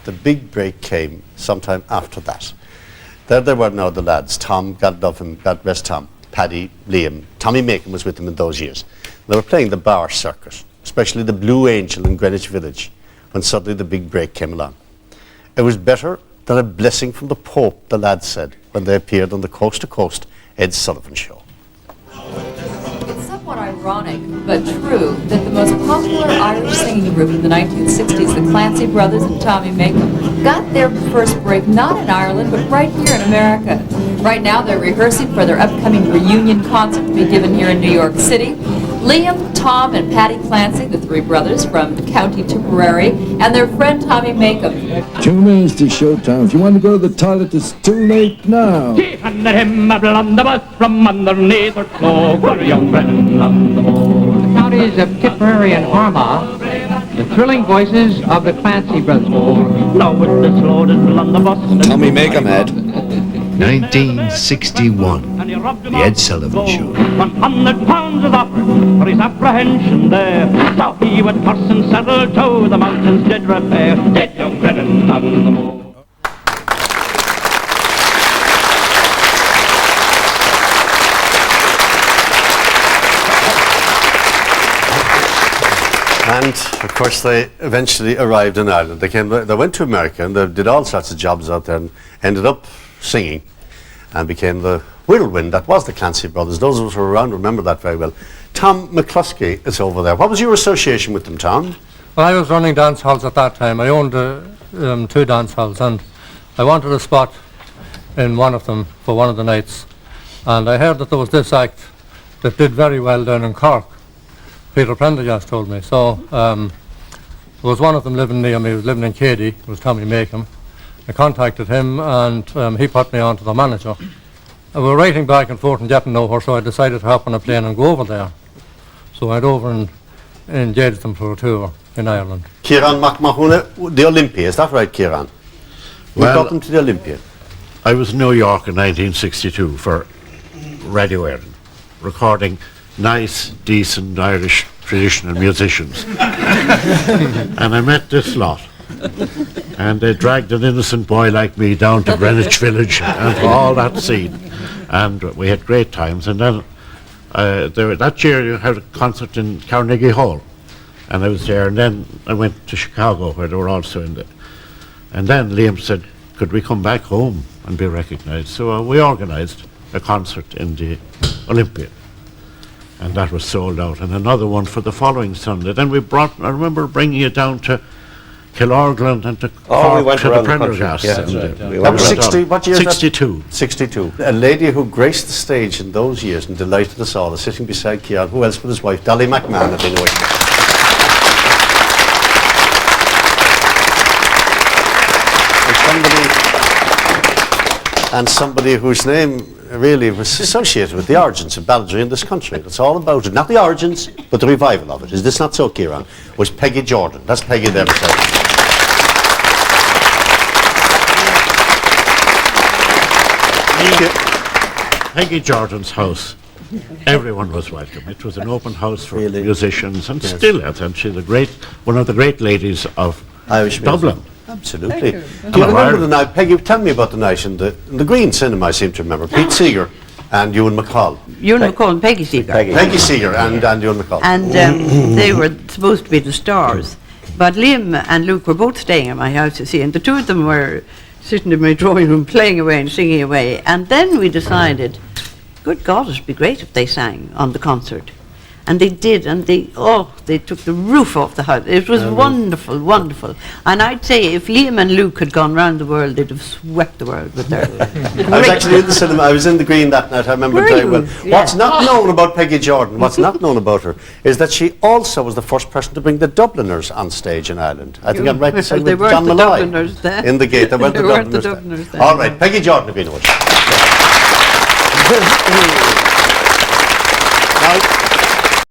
the big break came sometime after that. There they were now, the lads. Tom, God love him, God rest Tom, Paddy, Liam. Tommy Macon was with them in those years. They were playing the bar circuit, especially the Blue Angel in Greenwich Village, when suddenly the big break came along. It was better than a blessing from the Pope, the lads said, when they appeared on the Coast to Coast Ed Sullivan Show. It's somewhat ironic, but true, that the most popular Irish singing group in the 1960s, the Clancy Brothers and Tommy Macon, got their first break not in Ireland, but right here in America. Right now, they're rehearsing for their upcoming reunion concert to be given here in New York City. Liam, Tom, and Paddy Clancy, the three brothers from County Tipperary, and their friend Tommy Macon. 2 minutes to showtime. If you want to go to the toilet, it's too late now. Under him a blunderbuss from underneath her cloak, for a young friend on the moor. The counties of Tipperary and Armagh, the thrilling voices of the Clancy Brothers. Now with this loaded blunderbuss, Tommy Macon had 1961, the Ed Sullivan Show. 100 pounds was offered for his apprehension there. So he went horse and saddle to the mountains did repair. Dead young Brennan on the moor. And of course they eventually arrived in Ireland. They went to America and they did all sorts of jobs out there and ended up singing and became the whirlwind that was the Clancy Brothers. Those of us who were around remember that very well. Tom McCluskey is over there. What was your association with them, Tom? Well, I was running dance halls at that time. I owned 2 dance halls, and I wanted a spot in one of them for one of the nights. And I heard that there was this act that did very well down in Cork. Peter Prendergast told me. So there was one of them living near me. He was living in Cady. It was Tommy Macon. I contacted him, and he put me on to the manager. We were writing back and forth and getting nowhere, so I decided to hop on a plane and go over there. So I went over and engaged them for a tour in Ireland. Kieran McMahon, the Olympia, is that right, Kieran? You brought them to the Olympia. I was in New York in 1962 for Radio Ireland, recording nice, decent Irish traditional musicians. And I met this lot. And they dragged an innocent boy like me down to Greenwich Village and all that scene. And we had great times. And then that year you had a concert in Carnegie Hall. And I was there. And then I went to Chicago where they were also in it. And then Liam said, could we come back home and be recognized? So we organized a concert in the Olympia. And that was sold out. And another one for the following Sunday. Then I remember bringing it down to Kilorgland and to Cork, we went to the around the Prendergast. country. Yeah, And, That was 60, what year is that? 62. 62. A lady who graced the stage in those years and delighted us all is sitting beside Kieran. Who else but his wife, Dolly McMahon, had been away. And somebody whose name really was associated with the origins of balladry in this country. It's all about it. Not the origins, but the revival of it. Is this not so, Kieran? Was Peggy Jordan. That's Peggy there beside us. Peggy Jordan's house, everyone was welcome. It was an open house for musicians, and still is. And she's one of the great ladies of Irish Dublin. Music. Absolutely. Do you remember the night, Peggy, tell me about the night in the Green Cinema, I seem to remember. Pete Seeger and Ewan McCall. Ewan McCall and Peggy Seeger. Peggy Seeger and Ewan McCall. And they were supposed to be the stars. But Liam and Luke were both staying at my house, you see, and the two of them were sitting in my drawing room playing away and singing away. And then we decided, good God, it'd be great if they sang on the concert. And they did, and they took the roof off the house. It was wonderful, wonderful. And I'd say if Liam and Luke had gone round the world, they'd have swept the world with their I was actually in the cinema. I was in the Green that night. I remember very well. Yeah. What's not known about Peggy Jordan, what's not known about her, is that she also was the first person to bring the Dubliners on stage in Ireland. I think I'm right to say with John Malloy in the gate. They weren't the Dubliners there. All right, Peggy Jordan, have been with.